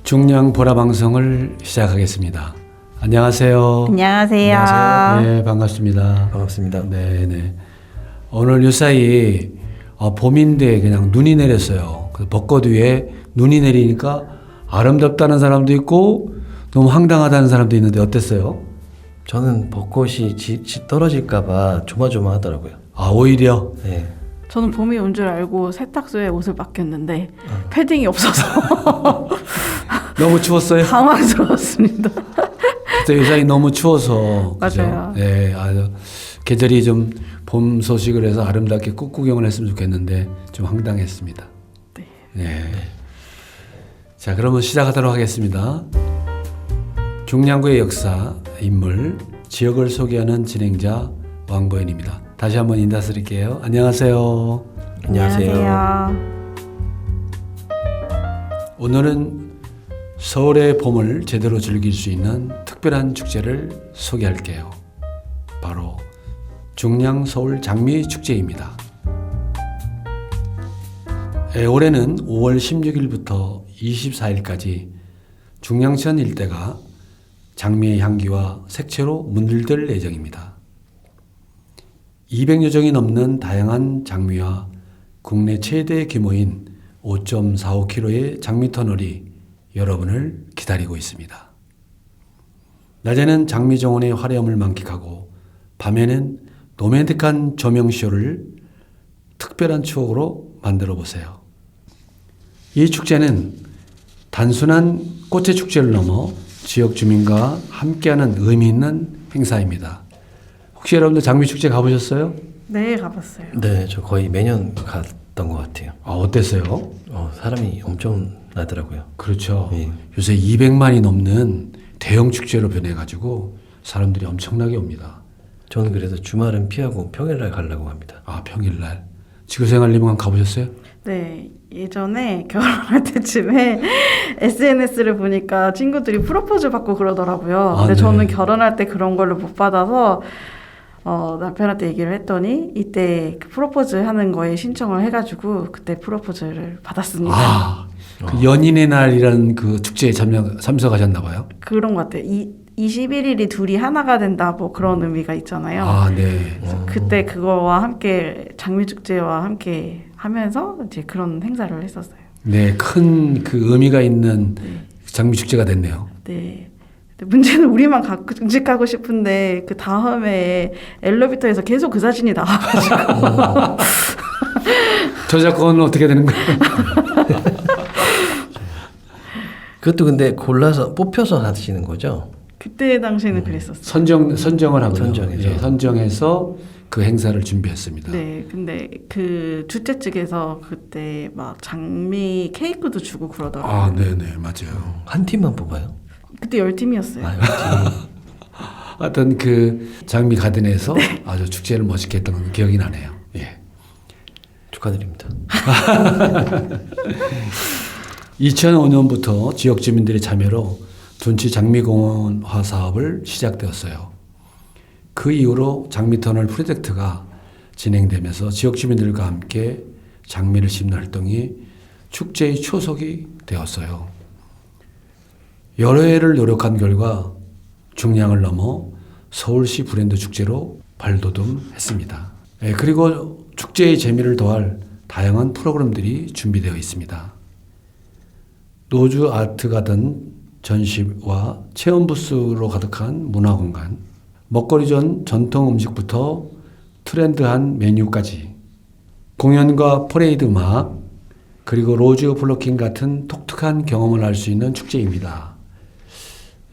중량 보라 방송을 시작하겠습니다. 안녕하세요. 안녕하세요. 안녕하세요. 네, 반갑습니다. 반갑습니다. 네. 오늘 요사이 봄인데 그냥 눈이 내렸어요. 그 벚꽃 위에 눈이 내리니까 아름답다는 사람도 있고 너무 황당하다는 사람도 있는데 어땠어요? 저는 벚꽃이 떨어질까봐 조마조마하더라고요. 아, 오히려? 네. 저는 봄이 온 줄 알고 세탁소에 옷을 맡겼는데 패딩이 없어서 너무 추웠어요? 당황스러웠습니다. 그때 요사이 너무 추워서. 맞아요. 그죠? 네, 아주 계절이 좀 봄 소식을 해서 아름답게 꽃구경을 했으면 좋겠는데 좀 황당했습니다. 네. 자, 그러면 시작하도록 하겠습니다. 중량구의 역사, 인물, 지역을 소개하는 진행자 왕보현입니다. 다시 한번 인사드릴게요. 안녕하세요. 안녕하세요. 오늘은 서울의 봄을 제대로 즐길 수 있는 특별한 축제를 소개할게요. 바로 중량 서울 장미 축제입니다. 올해는 5월 16일부터 24일까지 중량천 일대가 장미의 향기와 색채로 문들들 예정입니다. 200여 종이 넘는 다양한 장미와 국내 최대 규모인 5.45km의 장미 터널이 여러분을 기다리고 있습니다. 낮에는 장미 정원의 화려함을 만끽하고 밤에는 로맨틱한 조명쇼를 특별한 추억으로 만들어 보세요. 이 축제는 단순한 꽃의 축제를 넘어 지역 주민과 함께하는 의미 있는 행사입니다. 혹시 여러분들 장미 축제 가보셨어요? 네, 가봤어요. 네, 저 거의 매년 갔던 것 같아요. 아, 어땠어요? 사람이 엄청 나더라고요. 그렇죠. 네. 요새 200만이 넘는 대형 축제로 변해가지고 사람들이 엄청나게 옵니다. 저는 그래서 주말은 피하고 평일날 가려고 합니다. 아, 평일날. 지구생활님은 가보셨어요? 네, 예전에 결혼할 때쯤에 SNS를 보니까 친구들이 프로포즈 받고 그러더라고요. 아, 근데 네. 저는 결혼할 때 그런 걸로 못 받아서 남편한테 얘기를 했더니 이때 그 프로포즈 하는 거에 신청을 해가지고 그때 프로포즈를 받았습니다. 아, 그 연인의 날이라는 그 축제에 참석하셨나 봐요? 그런 것 같아요. 21일이 둘이 하나가 된다 뭐 그런 의미가 있잖아요. 아, 네. 그래서 그때 그거와 함께 장미축제와 함께 하면서 이제 그런 행사를 했었어요. 네, 큰 그 의미가 있는 장미축제가 됐네요. 네. 근데 문제는 우리만 간직하고 싶은데 그 다음에 엘리베이터에서 계속 그 사진이 나와가지고 저작권은 어떻게 되는 거예요? 그것도 근데 골라서 뽑혀서 하시는 거죠? 그때 당시에는 그랬었어요. 선정을 하고요. 선정해서. 예, 선정해서 그 행사를 준비했습니다. 네, 근데 그 주최 측에서 그때 막 장미 케이크도 주고 그러더라고요. 아, 네네, 맞아요. 한 팀만 뽑아요? 그때 10팀이었어요. 어떤 그 장미 가든에서 아주 축제를 멋있게 했던 기억이 나네요. 예. 축하드립니다. 2005년부터 지역 주민들의 참여로 둔치 장미공원화 사업을 시작되었어요. 그 이후로 장미터널 프로젝트가 진행되면서 지역 주민들과 함께 장미를 심는 활동이 축제의 초석이 되었어요. 여러 해를 노력한 결과 중량을 넘어 서울시 브랜드 축제로 발돋움했습니다. 그리고 축제의 재미를 더할 다양한 프로그램들이 준비되어 있습니다. 노주 아트 가든 전시와 체험 부스로 가득한 문화 공간, 먹거리 전 전통 음식부터 트렌드한 메뉴까지, 공연과 퍼레이드 음악, 그리고 로즈 블로킹 같은 독특한 경험을 할 수 있는 축제입니다.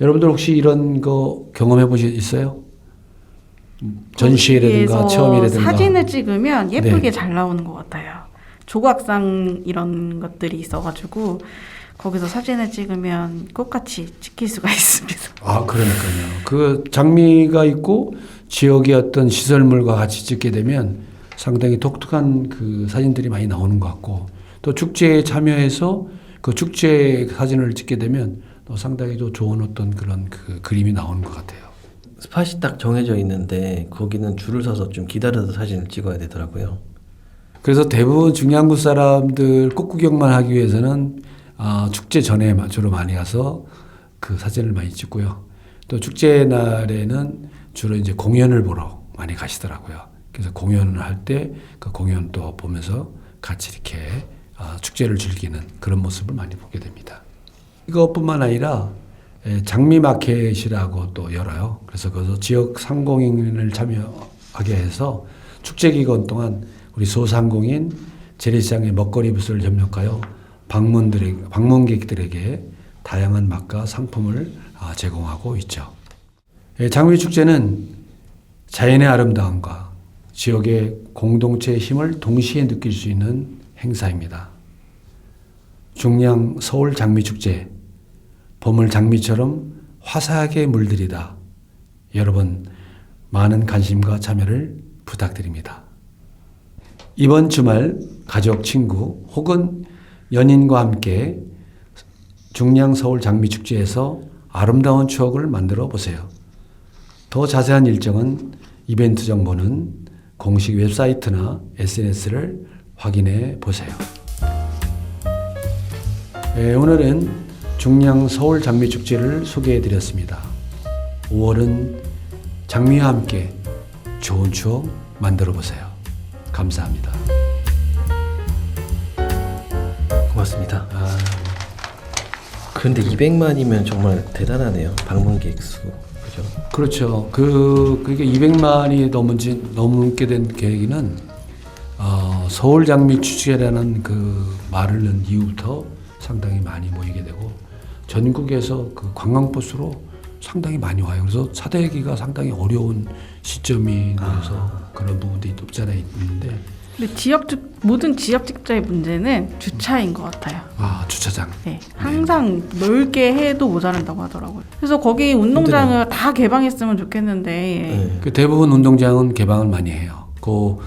여러분들 혹시 이런 거 경험해 보셨어요? 전시회라든가 거기에서 체험이라든가. 사진을 찍으면 예쁘게 네. 잘 나오는 것 같아요. 조각상 이런 것들이 있어가지고 거기서 사진을 찍으면 꽃같이 찍힐 수가 있습니다. 아, 그러니까요. 그 장미가 있고 지역의 어떤 시설물과 같이 찍게 되면 상당히 독특한 그 사진들이 많이 나오는 것 같고, 또 축제에 참여해서 그 축제 사진을 찍게 되면 또 상당히 또 좋은 어떤 그런 그 그림이 나오는 것 같아요. 스팟이 딱 정해져 있는데 거기는 줄을 서서 좀 기다려서 사진을 찍어야 되더라고요. 그래서 대부분 중량구 사람들 꽃구경만 하기 위해서는 축제 전에 주로 많이 가서 그 사진을 많이 찍고요. 또 축제 날에는 주로 이제 공연을 보러 많이 가시더라고요. 그래서 공연을 할 때 그 공연 또 보면서 같이 이렇게 축제를 즐기는 그런 모습을 많이 보게 됩니다. 이것뿐만 아니라 장미 마켓이라고 또 열어요. 그래서 거기서 지역 상공인을 참여하게 해서 축제 기간 동안 우리 소상공인 재래시장의 먹거리 부스를 협력하여 방문객들에게 다양한 맛과 상품을 제공하고 있죠. 장미 축제는 자연의 아름다움과 지역의 공동체의 힘을 동시에 느낄 수 있는 행사입니다. 중량 서울 장미축제, 봄을 장미처럼 화사하게 물들이다. 여러분 많은 관심과 참여를 부탁드립니다. 이번 주말 가족, 친구 혹은 연인과 함께 중량 서울 장미축제에서 아름다운 추억을 만들어 보세요. 더 자세한 일정은 이벤트 정보는 공식 웹사이트나 SNS를 확인해 보세요. 오늘은 중량 서울 장미축제를 소개해 드렸습니다. 5월은 장미와 함께 좋은 추억 만들어 보세요. 감사합니다. 고맙습니다. 그런데 200만이면 정말 대단하네요. 방문객 수. 그죠? 그렇죠. 그게 200만이 넘게 된 계기는 서울 장미 축제라는 그 말을 넣은 이후부터 상당히 많이 모이게 되고 전국에서 그 관광버스로 상당히 많이 와요. 그래서 사대기가 상당히 어려운 시점이 돼서 그런 부분들이 없지 않아 있는데. 근데 모든 지역 축제의 문제는 주차인 것 같아요. 주차장. 네, 항상 넓게 해도 모자란다고 하더라고요. 그래서 거기 운동장을 다 개방했으면 좋겠는데. 그 대부분 운동장은 개방을 많이 해요. 그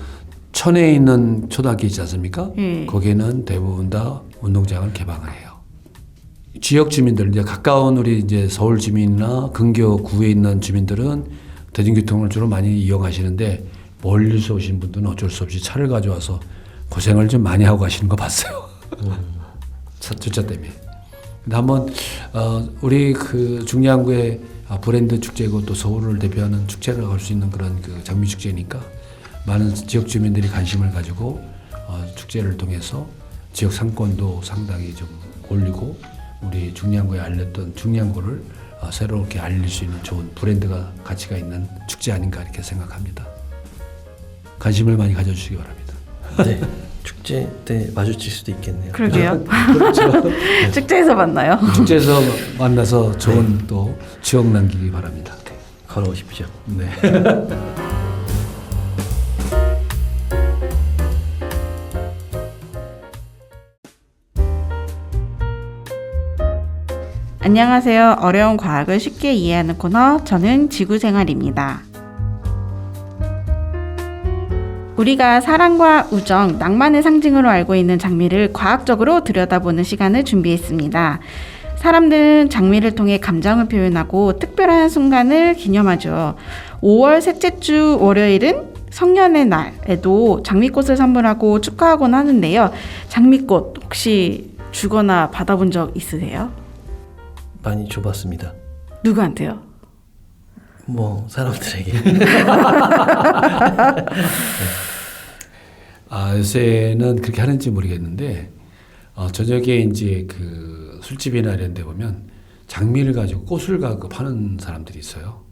천에 있는 초등학교 있지 않습니까? 거기는 대부분 다 운동장을 개방을 해요. 지역 주민들, 이제 가까운 우리 이제 서울 주민이나 근교 구에 있는 주민들은 대중교통을 주로 많이 이용하시는데 멀리서 오신 분들은 어쩔 수 없이 차를 가져와서 고생을 좀 많이 하고 가시는 거 봤어요. 주차 때문에. 근데 한번 우리 그 중량구의 브랜드 축제고 또 서울을 대표하는 축제라고 할 수 있는 그런 그 장미 축제니까 많은 지역 주민들이 관심을 가지고 축제를 통해서 지역 상권도 상당히 좀 올리고 우리 중량구에 알렸던 중량구를 새롭게 알릴 수 있는 좋은 브랜드가 가치가 있는 축제 아닌가 이렇게 생각합니다. 관심을 많이 가져주시기 바랍니다. 네, 축제 때 마주칠 수도 있겠네요. 그러게요. 그렇죠. 축제에서 만나요. 축제에서 만나서 좋은 또 추억 남기기 바랍니다. 걸어오십시오. 네. 안녕하세요. 어려운 과학을 쉽게 이해하는 코너, 저는 지구생활입니다. 우리가 사랑과 우정, 낭만의 상징으로 알고 있는 장미를 과학적으로 들여다보는 시간을 준비했습니다. 사람들은 장미를 통해 감정을 표현하고 특별한 순간을 기념하죠. 5월 셋째 주 월요일은 성년의 날에도 장미꽃을 선물하고 축하하곤 하는데요. 장미꽃 혹시 주거나 받아본 적 있으세요? 많이 줘봤습니다. 누구한테요? 뭐 사람들에게. 요새는 그렇게 하는지 모르겠는데 저녁에 이제 그 술집이나 이런 데 보면 장미를 가지고 꽃을 가지고 파는 사람들이 있어요.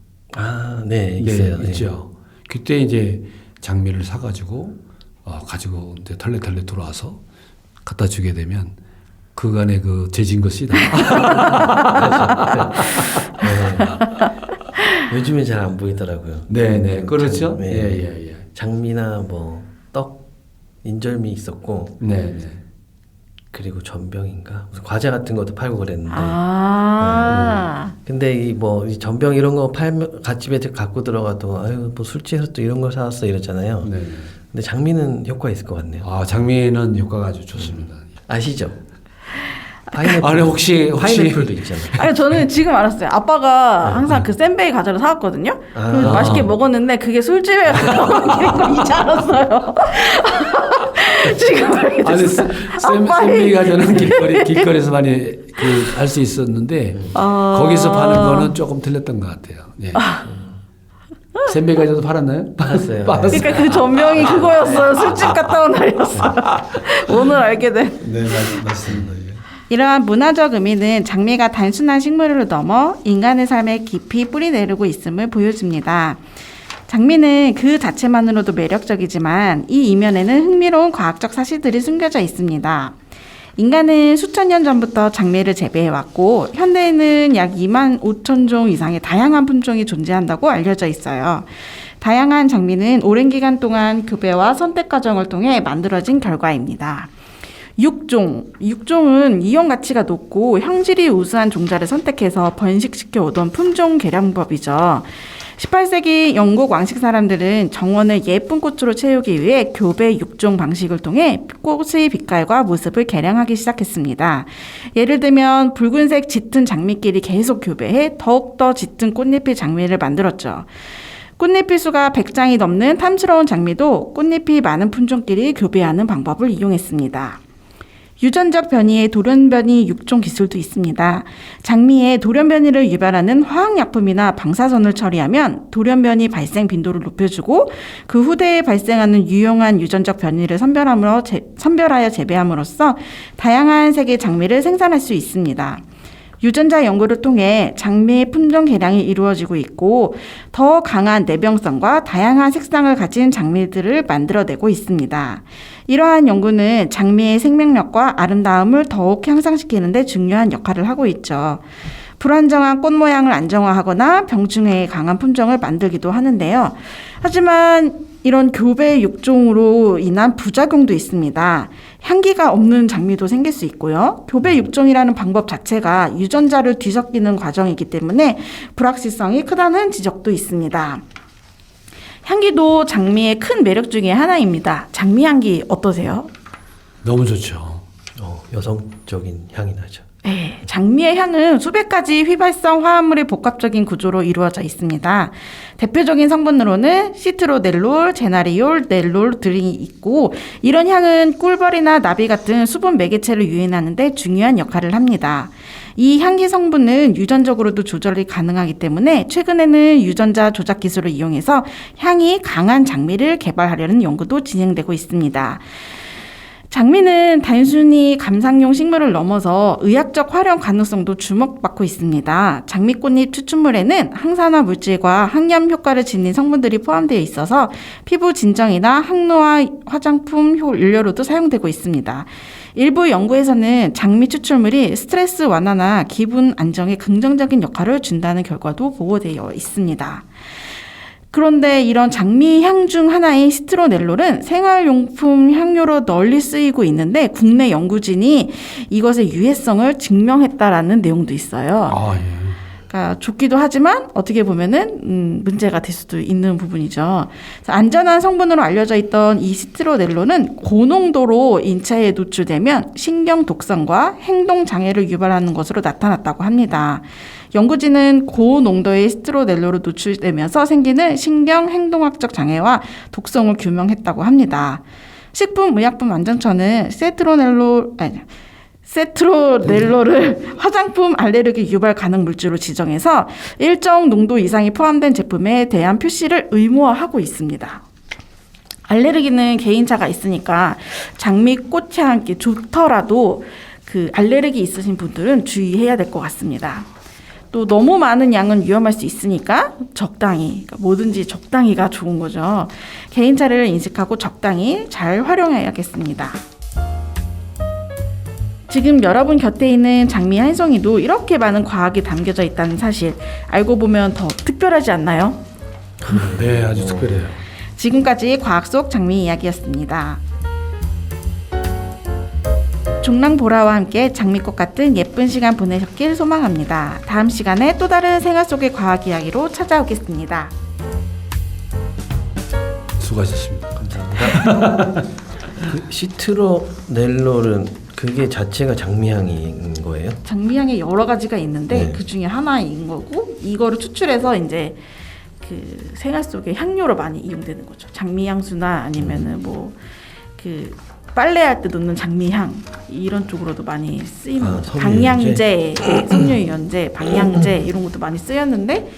네, 있어요. 네. 있죠. 그때 이제 장미를 사가지고 가지고 이제 털레털레 돌아와서 갖다 주게 되면 그간의 그 재진 것이 다. 요즘에 잘 안 보이더라고요. 네네, 그렇죠. 네. 예. 장미나 뭐 떡, 인절미 있었고, 네. 그리고 전병인가 무슨 과자 같은 것도 팔고 그랬는데. 근데 이 전병 이런 거 팔면 갓집에 갖고 들어가도 아유 뭐 술집에서 또 이런 걸 사왔어 이러잖아요. 네. 근데 장미는 효과 있을 것 같네요. 장미는 효과가 아주 좋습니다. 아시죠? 파인애플. 아니 혹시 파인애플도 있잖아요. 아니 저는 지금 알았어요. 아빠가 항상 그 센베이 과자를 사왔거든요. 그래서 맛있게 먹었는데 그게 술집에 나오는 거 이제 알았어요. 지금 알게 아니 됐어. 쌤미가 저는 길거리에서 많이 알 수 있었는데 거기서 파는 거는 조금 틀렸던 것 같아요. 예. 샌베가저도 팔았나요? 팔았어요. 그러니까 그 전명이 그거였어요. 술집 갔다 온 날이었어요. 오늘 알게 된. 네, 맞습니다. 예. 이러한 문화적 의미는 장미가 단순한 식물을 넘어 인간의 삶에 깊이 뿌리 내리고 있음을 보여줍니다. 장미는 그 자체만으로도 매력적이지만 이 이면에는 흥미로운 과학적 사실들이 숨겨져 있습니다. 인간은 수천 년 전부터 장미를 재배해왔고 현대에는 약 2만 5천 종 이상의 다양한 품종이 존재한다고 알려져 있어요. 다양한 장미는 오랜 기간 동안 교배와 선택 과정을 통해 만들어진 결과입니다. 육종은 이용 가치가 높고 형질이 우수한 종자를 선택해서 번식시켜 오던 품종 개량법이죠. 18세기 영국 왕실 사람들은 정원을 예쁜 꽃으로 채우기 위해 교배 육종 방식을 통해 꽃의 빛깔과 모습을 개량하기 시작했습니다. 예를 들면 붉은색 짙은 장미끼리 계속 교배해 더욱더 짙은 꽃잎의 장미를 만들었죠. 꽃잎의 수가 100장이 넘는 탐스러운 장미도 꽃잎이 많은 품종끼리 교배하는 방법을 이용했습니다. 유전적 변이의 돌연변이 육종 기술도 있습니다. 장미에 돌연변이를 유발하는 화학약품이나 방사선을 처리하면 돌연변이 발생 빈도를 높여주고 그 후대에 발생하는 유용한 유전적 변이를 선별하여 재배함으로써 다양한 색의 장미를 생산할 수 있습니다. 유전자 연구를 통해 장미의 품종 개량이 이루어지고 있고 더 강한 내병성과 다양한 색상을 가진 장미들을 만들어내고 있습니다. 이러한 연구는 장미의 생명력과 아름다움을 더욱 향상시키는 데 중요한 역할을 하고 있죠. 불안정한 꽃 모양을 안정화하거나 병충해에 강한 품종을 만들기도 하는데요. 하지만 이런 교배 육종으로 인한 부작용도 있습니다. 향기가 없는 장미도 생길 수 있고요. 교배 육종이라는 방법 자체가 유전자를 뒤섞이는 과정이기 때문에 불확실성이 크다는 지적도 있습니다. 향기도 장미의 큰 매력 중에 하나입니다. 장미 향기 어떠세요? 너무 좋죠. 여성적인 향이 나죠. 네, 장미의 향은 수백 가지 휘발성 화합물의 복합적인 구조로 이루어져 있습니다. 대표적인 성분으로는 시트로넬롤, 제나리올, 넬롤 등이 있고 이런 향은 꿀벌이나 나비 같은 수분 매개체를 유인하는 데 중요한 역할을 합니다. 이 향기 성분은 유전적으로도 조절이 가능하기 때문에 최근에는 유전자 조작 기술을 이용해서 향이 강한 장미를 개발하려는 연구도 진행되고 있습니다. 장미는 단순히 감상용 식물을 넘어서 의학적 활용 가능성도 주목받고 있습니다. 장미꽃잎 추출물에는 항산화 물질과 항염 효과를 지닌 성분들이 포함되어 있어서 피부 진정이나 항노화 화장품 연료로도 사용되고 있습니다. 일부 연구에서는 장미 추출물이 스트레스 완화나 기분 안정에 긍정적인 역할을 준다는 결과도 보고되어 있습니다. 그런데 이런 장미 향 중 하나인 시트로넬롤은 생활용품 향료로 널리 쓰이고 있는데 국내 연구진이 이것의 유해성을 증명했다라는 내용도 있어요. 아, 예. 그러니까 좋기도 하지만 어떻게 보면은 문제가 될 수도 있는 부분이죠. 안전한 성분으로 알려져 있던 이 시트로넬롤은 고농도로 인체에 노출되면 신경 독성과 행동 장애를 유발하는 것으로 나타났다고 합니다. 연구진은 고농도의 시트로넬롤로 노출되면서 생기는 신경 행동학적 장애와 독성을 규명했다고 합니다. 식품의약품안전처는 세트로넬롤을 화장품 알레르기 유발 가능 물질로 지정해서 일정 농도 이상이 포함된 제품에 대한 표시를 의무화하고 있습니다. 알레르기는 개인차가 있으니까 장미 꽃향기 좋더라도 그 알레르기 있으신 분들은 주의해야 될 것 같습니다. 또 너무 많은 양은 위험할 수 있으니까 적당히, 그러니까 뭐든지 적당히가 좋은 거죠. 개인차를 인식하고 적당히 잘 활용해야겠습니다. 지금 여러분 곁에 있는 장미 한 송이도 이렇게 많은 과학이 담겨져 있다는 사실 알고 보면 더 특별하지 않나요? 네, 아주 특별해요. 지금까지 과학 속 장미 이야기였습니다. 종랑보라와 함께 장미꽃 같은 예쁜 시간 보내셨길 소망합니다. 다음 시간에 또 다른 생활 속의 과학 이야기로 찾아오겠습니다. 수고하셨습니다. 감사합니다. 그 시트로넬롤은 그게 자체가 장미향인 거예요? 장미향에 여러 가지가 있는데 네. 그 중에 하나인 거고 이거를 추출해서 이제 그 생활 속의 향료로 많이 이용되는 거죠. 장미 향수나 아니면은 뭐 그 빨래할 때 넣는 장미향 이런 쪽으로도 많이 쓰이는 거죠. 섬유유연제? 방향제, 섬유유연제, 방향제 이런 것도 많이 쓰였는데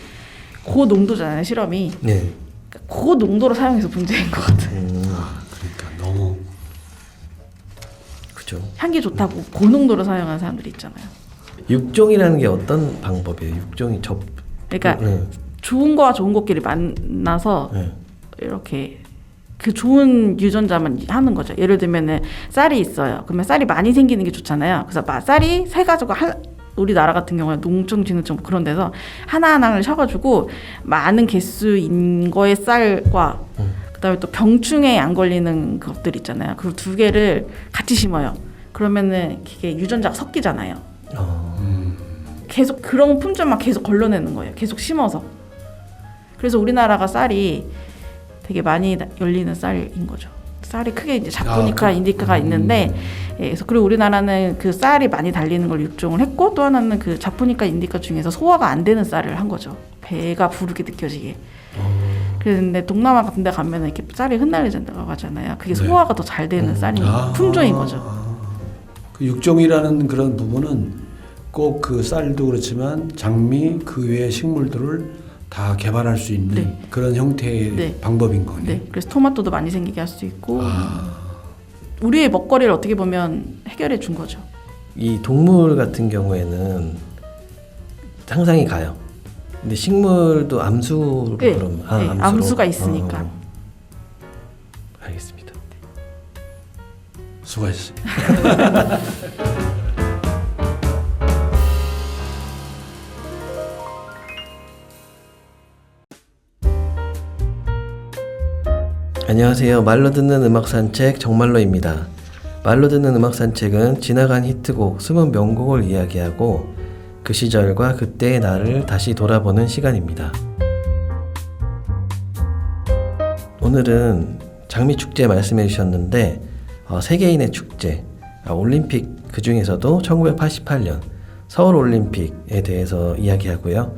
그 농도잖아요 실험이. 네. 그 농도로 사용해서 문제인 것 같아요. 그러니까 너무 그죠. 향기 좋다고 고농도로 사용하는 사람들이 있잖아요. 육종이라는 게 어떤 방법이에요? 육종이 그러니까 좋은 거와 좋은 것끼리 만나서 네. 이렇게 그 좋은 유전자만 하는 거죠. 예를 들면은 쌀이 있어요. 그러면 쌀이 많이 생기는 게 좋잖아요. 그래서 쌀이 세 가지가 우리나라 같은 경우는 농촌진흥청 그런 데서 하나하나를 쳐가지고 많은 개수인 거의 쌀과 그다음에 또 병충해에 안 걸리는 것들 있잖아요. 그 두 개를 같이 심어요. 그러면은 이게 유전자가 섞이잖아요. 계속 그런 품종만 계속 걸러내는 거예요. 계속 심어서. 그래서 우리나라가 쌀이 되게 많이 열리는 쌀인 거죠. 쌀이 크게 이제 자포니카, 인디카가 있는데, 예, 그래서 그리고 우리나라는 그 쌀이 많이 달리는 걸 육종을 했고, 또 하나는 그 자포니카, 인디카 중에서 소화가 안 되는 쌀을 한 거죠. 배가 부르게 느껴지게. 그런데 동남아 같은 데 가면은 이렇게 쌀이 흩날리진다고 하잖아요. 그게 소화가 더 잘 되는 쌀인 품종인 거죠. 그 육종이라는 그런 부분은 꼭 그 쌀도 그렇지만 장미 그 외의 식물들을 다 개발할 수 있는 네. 그런 형태의 네. 방법인 거네. 네, 그래서 토마토도 많이 생기게 할 수 있고, 우리의 먹거리를 어떻게 보면 해결해 준 거죠. 이 동물 같은 경우에는 상상이 가요. 근데 식물도 암수로 네, 그럼 네, 암수로? 암수가 있으니까. 알겠습니다. 수고하셨습니다. 안녕하세요. 말로 듣는 음악 산책 정말로입니다. 말로 듣는 음악 산책은 지나간 히트곡, 숨은 명곡을 이야기하고 그 시절과 그때의 나를 다시 돌아보는 시간입니다. 오늘은 장미축제 말씀해 주셨는데 세계인의 축제, 올림픽 그 중에서도 1988년 서울올림픽에 대해서 이야기하고요.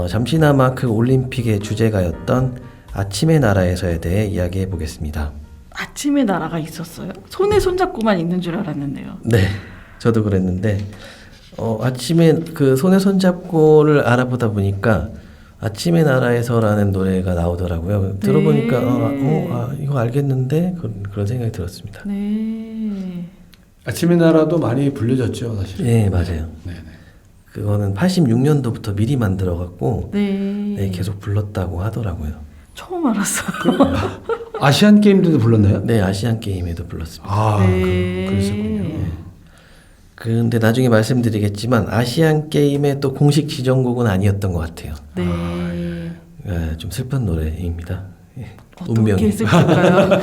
잠시나마 그 올림픽의 주제가였던 아침의 나라에서에 대해 이야기해 보겠습니다. 아침의 나라가 있었어요? 손에 손잡고만 있는 줄 알았는데요. 네, 저도 그랬는데 아침에 그 손에 손잡고를 알아보다 보니까 아침의 나라에서라는 노래가 나오더라고요. 네. 들어보니까 이거 알겠는데 그런 생각이 들었습니다. 네. 아침의 나라도 많이 불려졌죠, 사실. 네, 맞아요. 네네. 그거는 86년도부터 미리 만들어갖고 네. 계속 불렀다고 하더라고요. 처음 알았어요. 아시안 게임들도 불렀나요? 네, 아시안 게임에도 불렀습니다. 아, 네. 그랬었군요. 그런데 나중에 말씀드리겠지만 아시안 게임의 또 공식 지정곡은 아니었던 것 같아요. 네. 좀 슬픈 노래입니다. 어떻게 슬플까요?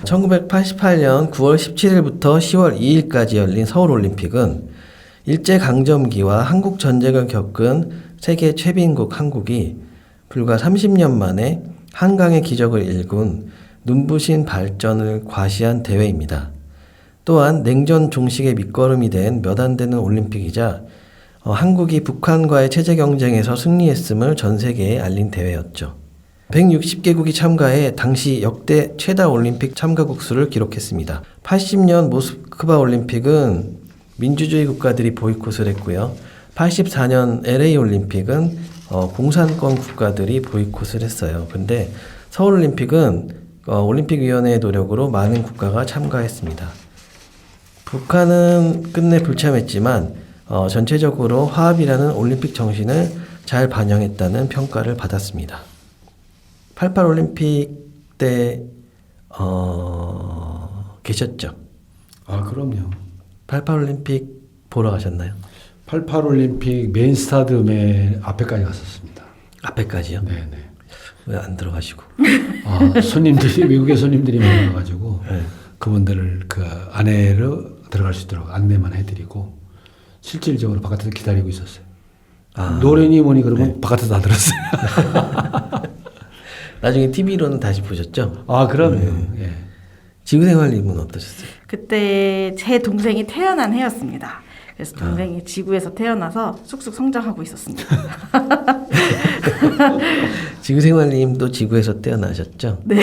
1988년 9월 17일부터 10월 2일까지 열린 서울올림픽은 일제강점기와 한국전쟁을 겪은 세계 최빈국 한국이 불과 30년 만에 한강의 기적을 일군 눈부신 발전을 과시한 대회입니다. 또한 냉전 종식의 밑거름이 된 몇 안 되는 올림픽이자 한국이 북한과의 체제 경쟁에서 승리했음을 전 세계에 알린 대회였죠. 160개국이 참가해 당시 역대 최다 올림픽 참가국 수를 기록했습니다. 80년 모스크바 올림픽은 민주주의 국가들이 보이콧을 했고요. 84년 LA 올림픽은 공산권 국가들이 보이콧을 했어요. 근데 서울올림픽은 올림픽위원회의 노력으로 많은 국가가 참가했습니다. 북한은 끝내 불참했지만 전체적으로 화합이라는 올림픽 정신을 잘 반영했다는 평가를 받았습니다. 88 올림픽 때 계셨죠? 아, 그럼요. 88 올림픽 보러 가셨나요? 88 올림픽 메인 스타디움에 앞에까지 갔었습니다. 앞에까지요? 네네. 왜 안 들어가시고? 손님들이 외국의 손님들이 많아가지고 네. 그분들을 그 안에로 들어갈 수 있도록 안내만 해드리고 실질적으로 바깥에서 기다리고 있었어요. 노래니 뭐니 그러면 바깥에서 다 들었어요. 나중에 TV로는 다시 보셨죠? 아, 그럼요. 예. 지구생활님은 어떠셨어요? 그때 제 동생이 태어난 해였습니다. 그래서 동생이 지구에서 태어나서 쑥쑥 성장하고 있었습니다. 지구생활님도 지구에서 태어나셨죠? 네.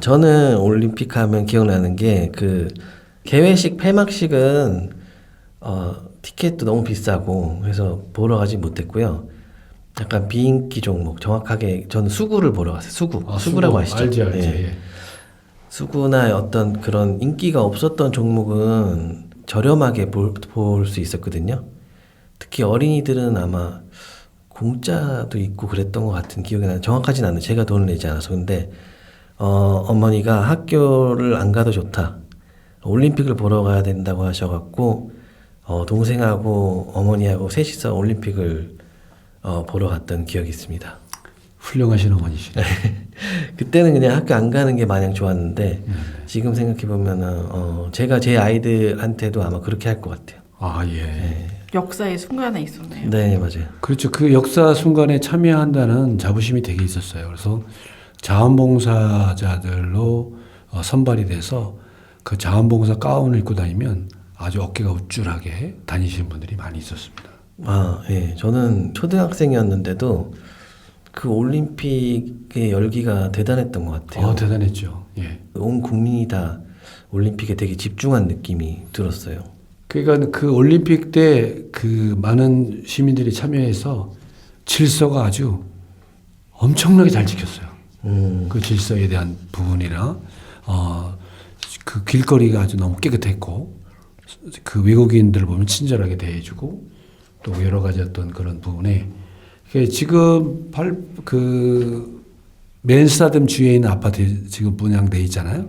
저는 올림픽 하면 기억나는 게 그 개회식 폐막식은 티켓도 너무 비싸고 그래서 보러 가지 못했고요. 약간 비인기 종목, 정확하게 저는 수구를 보러 갔어요. 수구라고 아시죠? 알지. 예. 예. 수구나 어떤 그런 인기가 없었던 종목은 저렴하게 볼 수 있었거든요. 특히 어린이들은 아마 공짜도 있고 그랬던 것 같은 기억이 나요. 정확하진 않아요. 제가 돈을 내지 않아서. 근데 어머니가 학교를 안 가도 좋다. 올림픽을 보러 가야 된다고 하셔갖고 동생하고 어머니하고 셋이서 올림픽을 보러 갔던 기억이 있습니다. 훌륭하신 어머니시네. 그때는 그냥 학교 안 가는 게 마냥 좋았는데 지금 생각해 보면은 제가 제 아이들한테도 아마 그렇게 할 것 같아요. 아 예. 역사의 순간에 있었네요. 네, 맞아요. 그렇죠. 그 역사 순간에 참여한다는 자부심이 되게 있었어요. 그래서 자원봉사자들로 선발이 돼서 그 자원봉사 가운을 입고 다니면 아주 어깨가 우쭐하게 다니시는 분들이 많이 있었습니다. 예. 저는 초등학생이었는데도 그 올림픽의 열기가 대단했던 것 같아요. 대단했죠. 예. 온 국민이 다 올림픽에 되게 집중한 느낌이 들었어요. 그러니까 그 올림픽 때 그 많은 시민들이 참여해서 질서가 아주 엄청나게 잘 지켰어요. 그 질서에 대한 부분이나 그 길거리가 아주 너무 깨끗했고 그 외국인들 보면 친절하게 대해주고 또 여러 가지 어떤 그런 부분에 지금 그 맨스타듬 주위에 있는 아파트 지금 분양돼 있잖아요.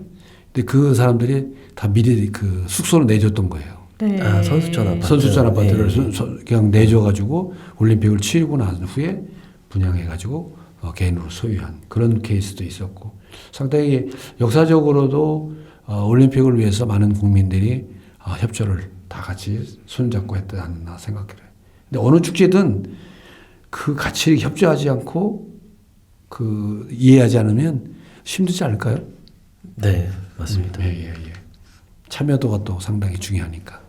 근데 그 사람들이 다 미리 그 숙소를 내줬던 거예요. 네. 선수촌 아파트. 선수촌 아파트를 네. 그냥 내줘가지고 올림픽을 치르고 난 후에 분양해가지고 개인으로 소유한 그런 케이스도 있었고 상당히 역사적으로도 올림픽을 위해서 많은 국민들이 협조를 다 같이 손잡고 했지 않나 생각해요. 근데 어느 축제든 그 같이 협조하지 않고 그 이해하지 않으면 힘들지 않을까요? 네, 맞습니다. 예. 참여도가 또 상당히 중요하니까.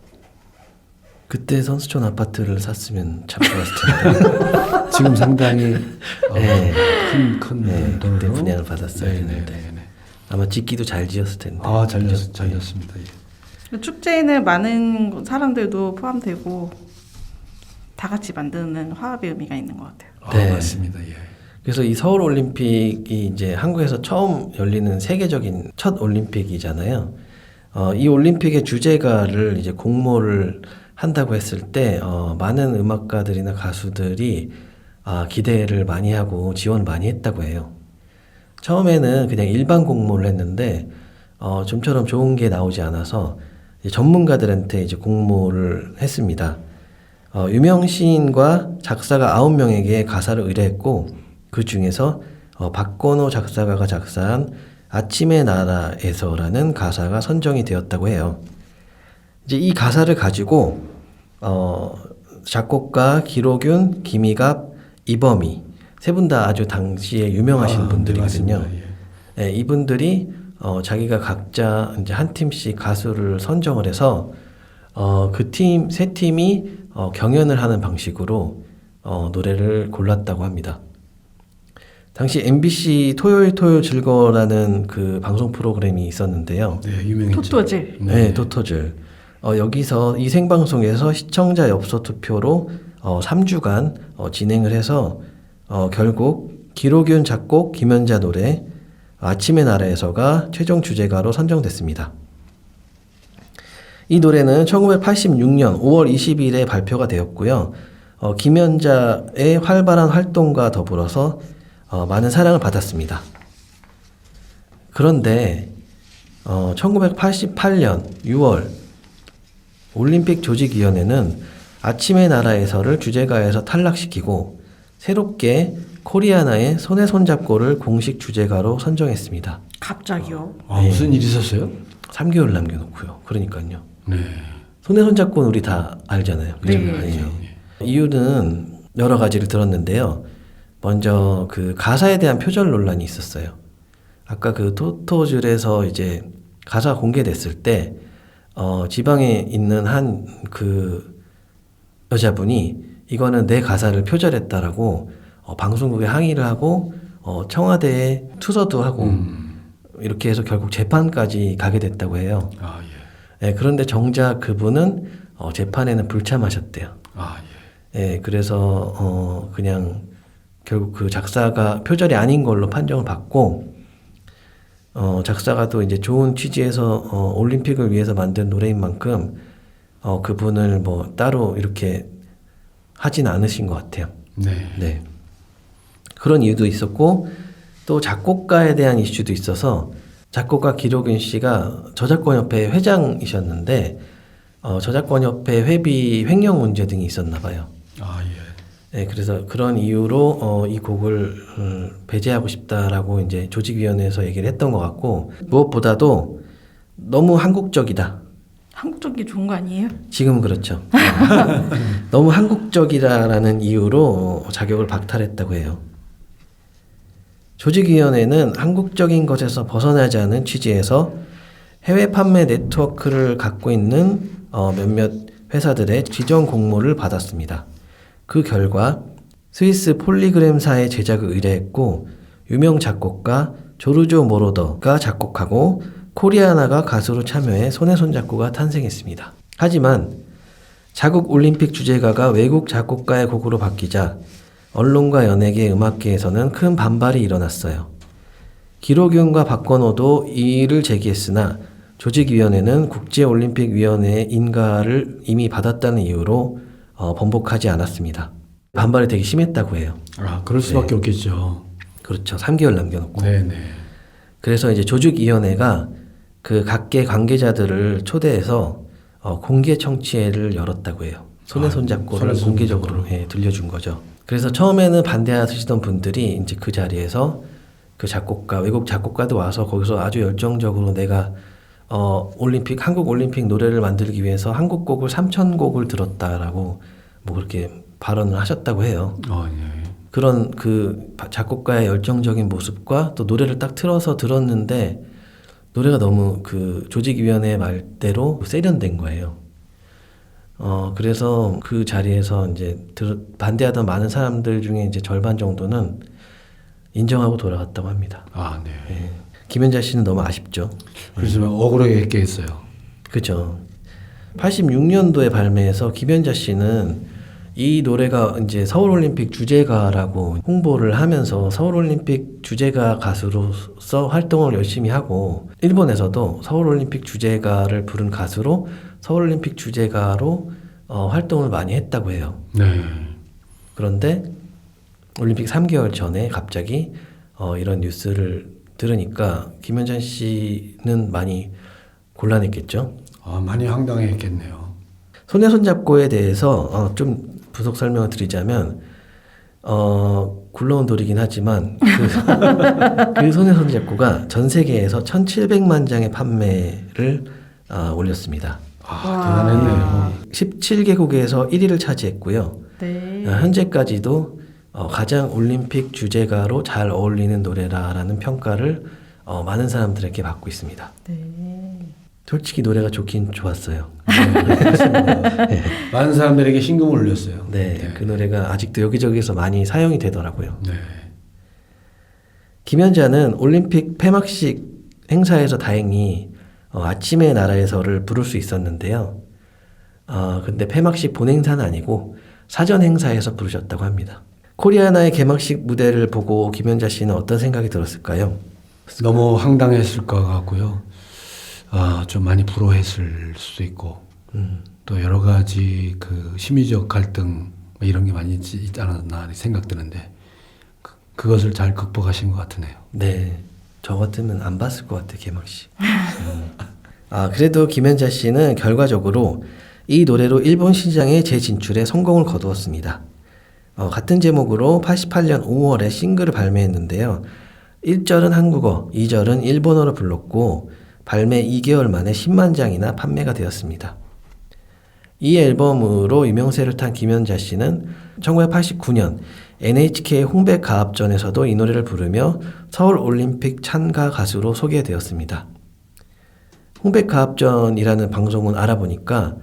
그때 선수촌 아파트를 샀으면 참 좋았을 텐데. 지금 상당히 큰 네, 돈으로 그때 분양을 받았어야 네, 했는데. 네, 네. 아마 짓기도 잘 지었을 텐데. 잘 그죠? 졌습니다. 예. 축제에는 많은 사람들도 포함되고 다 같이 만드는 화합의 의미가 있는 것 같아요. 네. 맞습니다. 예. 그래서 이 서울 올림픽이 이제 한국에서 처음 열리는 세계적인 첫 올림픽이잖아요. 이 올림픽의 주제가를 이제 공모를 한다고 했을 때 많은 음악가들이나 가수들이 기대를 많이 하고 지원을 많이 했다고 해요. 처음에는 그냥 일반 공모를 했는데 좀처럼 좋은 게 나오지 않아서 이제 전문가들한테 이제 공모를 했습니다. 유명 시인과 작사가 9명에게 가사를 의뢰했고 그 중에서 박건호 작사가가 작사한 아침의 나라에서라는 가사가 선정이 되었다고 해요. 이제 이 가사를 가지고 작곡가 기록윤, 김희갑, 이범희 세 분 다 아주 당시에 유명하신 분들이거든요. 네, 맞습니다. 네, 이분들이 자기가 각자 이제 한 팀씩 가수를 선정을 해서 그 팀 세 팀이 경연을 하는 방식으로 노래를 골랐다고 합니다. 당시 MBC 토요일 즐거워라는 그 방송 프로그램이 있었는데요. 네, 유명했죠. 토토질. 네, 토토즐. 여기서 이 생방송에서 시청자 엽서 투표로 3주간 진행을 해서 결국 기록윤 작곡, 김연자 노래 아침의 나라에서가 최종 주제가로 선정됐습니다. 이 노래는 1986년 5월 20일에 발표가 되었고요. 김연자의 활발한 활동과 더불어서 많은 사랑을 받았습니다. 그런데 1988년 6월 올림픽 조직위원회는 아침의 나라에서를 주제가에서 탈락시키고 새롭게 코리아나의 손에 손잡고를 공식 주제가로 선정했습니다. 갑자기요? 무슨 일이 있었어요? 3개월 남겨놓고요. 그러니까요. 네. 손에 손잡고는 우리 다 알잖아요. 그죠? 네. 이유는 여러 가지를 들었는데요. 먼저 그 가사에 대한 표절 논란이 있었어요. 아까 그 토토즐에서 이제 가사 공개됐을 때 지방에 있는 한 그 여자분이 이거는 내 가사를 표절했다라고 방송국에 항의를 하고 청와대에 투서도 하고 이렇게 해서 결국 재판까지 가게 됐다고 해요. 아, 예. 예, 그런데 정작 그분은 재판에는 불참하셨대요. 아, 예. 예, 그래서 그냥 결국 그 작사가 표절이 아닌 걸로 판정을 받고 작사가 또 이제 좋은 취지에서 올림픽을 위해서 만든 노래인 만큼 그분을 뭐 따로 이렇게 하진 않으신 것 같아요. 네. 네. 그런 이유도 있었고 또 작곡가에 대한 이슈도 있어서 작곡가 기록윤 씨가 저작권협회 회장이셨는데 저작권협회 회비 횡령 문제 등이 있었나 봐요. 아, 예. 네, 그래서 그런 이유로 이 곡을 배제하고 싶다라고 이제 조직위원회에서 얘기를 했던 것 같고 무엇보다도 너무 한국적이다. 한국적이 좋은 거 아니에요? 지금 그렇죠. 너무 한국적이라는 이유로 자격을 박탈했다고 해요. 조직위원회는 한국적인 것에서 벗어나지 않은 취지에서 해외 판매 네트워크를 갖고 있는 몇몇 회사들의 지정 공모를 받았습니다. 그 결과 스위스 폴리그램사의 제작을 의뢰했고 유명 작곡가 조르조 모로더가 작곡하고 코리아나가 가수로 참여해 손에 손잡고가 탄생했습니다. 하지만 자국 올림픽 주제가가 외국 작곡가의 곡으로 바뀌자 언론과 연예계, 음악계에서는 큰 반발이 일어났어요. 기록윤과 박건호도 이의를 제기했으나 조직위원회는 국제올림픽위원회의 인가를 이미 받았다는 이유로 번복하지 않았습니다. 반발이 되게 심했다고 해요. 아, 그럴 수밖에 없겠죠. 그렇죠. 3개월 남겨놓고. 네네. 그래서 이제 조직위원회가 그 각계 관계자들을 초대해서 공개 청취회를 열었다고 해요. 손에 손잡고를 손에 공개적으로 들려준 거죠. 그래서 처음에는 반대하시던 분들이 이제 그 자리에서 그 작곡가, 외국 작곡가도 와서 거기서 아주 열정적으로 내가 한국 올림픽 노래를 만들기 위해서 한국 곡을 3,000곡을 들었다라고 뭐 그렇게 발언을 하셨다고 해요. 예. 그런 그 작곡가의 열정적인 모습과 또 노래를 딱 틀어서 들었는데 노래가 너무 그 조직위원회 말대로 세련된 거예요. 그래서 그 자리에서 이제 반대하던 많은 사람들 중에 이제 절반 정도는 인정하고 돌아갔다고 합니다. 아, 네. 예. 김연자 씨는 너무 아쉽죠. 그렇지만 억울하게 했어요. 그죠. 86년도에 발매해서 김연자 씨는 이 노래가 이제 서울올림픽 주제가라고 홍보를 하면서 서울올림픽 주제가 가수로서 활동을 열심히 하고 일본에서도 서울올림픽 주제가를 부른 가수로 서울올림픽 주제가로 활동을 많이 했다고 해요. 네. 그런데 올림픽 3개월 전에 갑자기 이런 뉴스를 들으니까 김연자 씨는 많이 곤란했겠죠. 아, 많이 황당했겠네요. 손에 손잡고에 대해서 좀 부속 설명을 드리자면 굴러온 돌이긴 하지만 그 손에 손잡고가 전 세계에서 1,700만 장의 판매를 올렸습니다. 아, 대단했네요. 17개국에서 1위를 차지했고요. 네. 현재까지도 가장 올림픽 주제가로 잘 어울리는 노래라는 평가를 많은 사람들에게 받고 있습니다. 네. 솔직히 노래가 좋긴 좋았어요. 네. 많은 사람들에게 신금을 울렸어요. 네, 그 노래가 아직도 여기저기서 많이 사용이 되더라고요. 네. 김연자는 올림픽 폐막식 행사에서 다행히 아침의 나라에서를 부를 수 있었는데요. 근데 폐막식 본행사는 아니고 사전 행사에서 부르셨다고 합니다. 코리아나의 개막식 무대를 보고 김연자 씨는 어떤 생각이 들었을까요? 너무 황당했을 것 같고요. 좀 많이 불호했을 수도 있고, 또 여러 가지 그 심리적 갈등 뭐 이런 게 많이 있지 않았나 생각드는데, 그것을 잘 극복하신 것 같으네요. 네, 저 같으면 안 봤을 것 같아요, 개막식. 그래도 김연자 씨는 결과적으로 이 노래로 일본 시장의 재진출에 성공을 거두었습니다. 같은 제목으로 88년 5월에 싱글을 발매했는데요. 1절은 한국어, 2절은 일본어로 불렀고 발매 2개월 만에 10만 장이나 판매가 되었습니다. 이 앨범으로 유명세를 탄 김연자 씨는 1989년 NHK 홍백가합전에서도 이 노래를 부르며 서울올림픽 참가 가수로 소개되었습니다. 홍백가합전이라는 방송은 알아보니까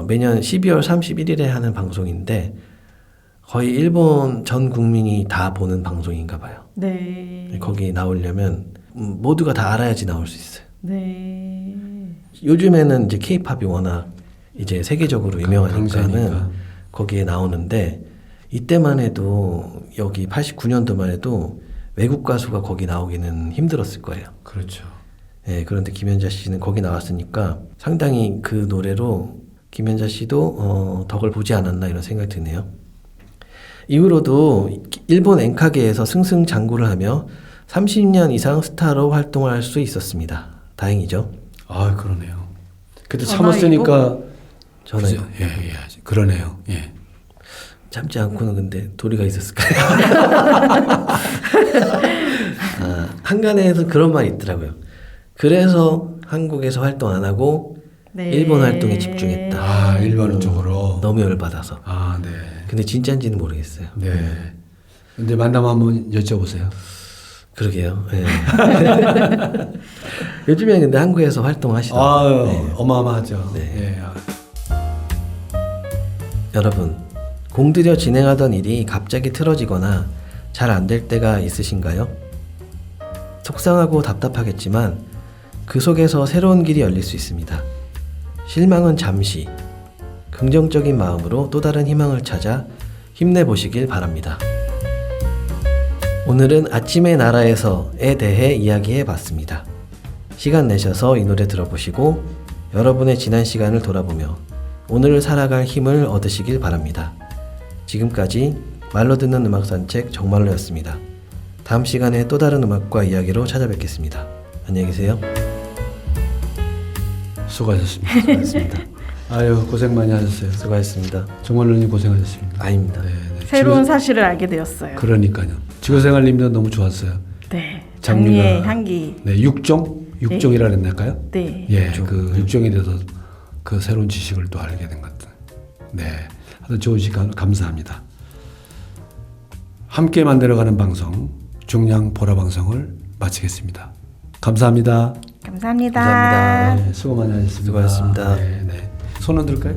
매년 12월 31일에 하는 방송인데 거의 일본 전 국민이 다 보는 방송인가 봐요. 네. 거기 나오려면 모두가 다 알아야지 나올 수 있어요. 네. 요즘에는 이제 K-팝이 워낙 이제 세계적으로 유명하니까는 강세니까. 거기에 나오는데 이때만 해도 여기 89년도만 해도 외국 가수가 거기 나오기는 힘들었을 거예요. 그렇죠. 예, 그런데 김연자 씨는 거기 나왔으니까 상당히 그 노래로 김연자 씨도 덕을 보지 않았나 이런 생각이 드네요. 이후로도 일본 엔카계에서 승승장구를 하며 30년 이상 스타로 활동할 수 있었습니다. 다행이죠. 아, 그러네요. 그때 전화위복? 참았으니까 저는 그죠? 예, 예, 그러네요. 예. 참지 않고는 근데 도리가 있었을까요? 한간에서 그런 말이 있더라고요. 그래서 한국에서 활동 안 하고 네. 일본 활동에 집중했다. 아, 일본 쪽으로. 너무 열받아서. 아, 네. 근데 진짜인지는 모르겠어요. 네. 근데 만나면 한번 여쭤보세요. 그러게요. 예. 요즘에 근데 한국에서 활동하시더라고요. 아, 네. 어마어마하죠. 네. 예. 아, 여러분, 공들여 진행하던 일이 갑자기 틀어지거나 잘 안 될 때가 있으신가요? 속상하고 답답하겠지만 그 속에서 새로운 길이 열릴 수 있습니다. 실망은 잠시, 긍정적인 마음으로 또 다른 희망을 찾아 힘내보시길 바랍니다. 오늘은 아침의 나라에서에 대해 이야기해 봤습니다. 시간 내셔서 이 노래 들어보시고 여러분의 지난 시간을 돌아보며 오늘을 살아갈 힘을 얻으시길 바랍니다. 지금까지 말로 듣는 음악 산책 정말로였습니다. 다음 시간에 또 다른 음악과 이야기로 찾아뵙겠습니다. 안녕히 계세요. 수고하셨습니다. 수고하셨습니다. 아유, 고생 많이 하셨어요. 수고하셨습니다. 정말로 고생하셨습니다. 아닙니다. 네, 네. 새로운 사실을 알게 되었어요. 그러니까요. 지구생활님도 너무 좋았어요. 네. 장미가- 장미의 향기. 네, 육종이라 그랬나요? 네. 예, 육종. 그 육종에 대해서 그 새로운 지식을 또 알게 된 것 같아요. 네, 하여튼 좋은 시간 감사합니다. 함께 만들어가는 방송 중량 보라 방송을 마치겠습니다. 감사합니다. 감사합니다. 감사합니다. 네, 수고 많이 하셨습니다. 수고하셨습니다. 네, 네. 손 흔들까요?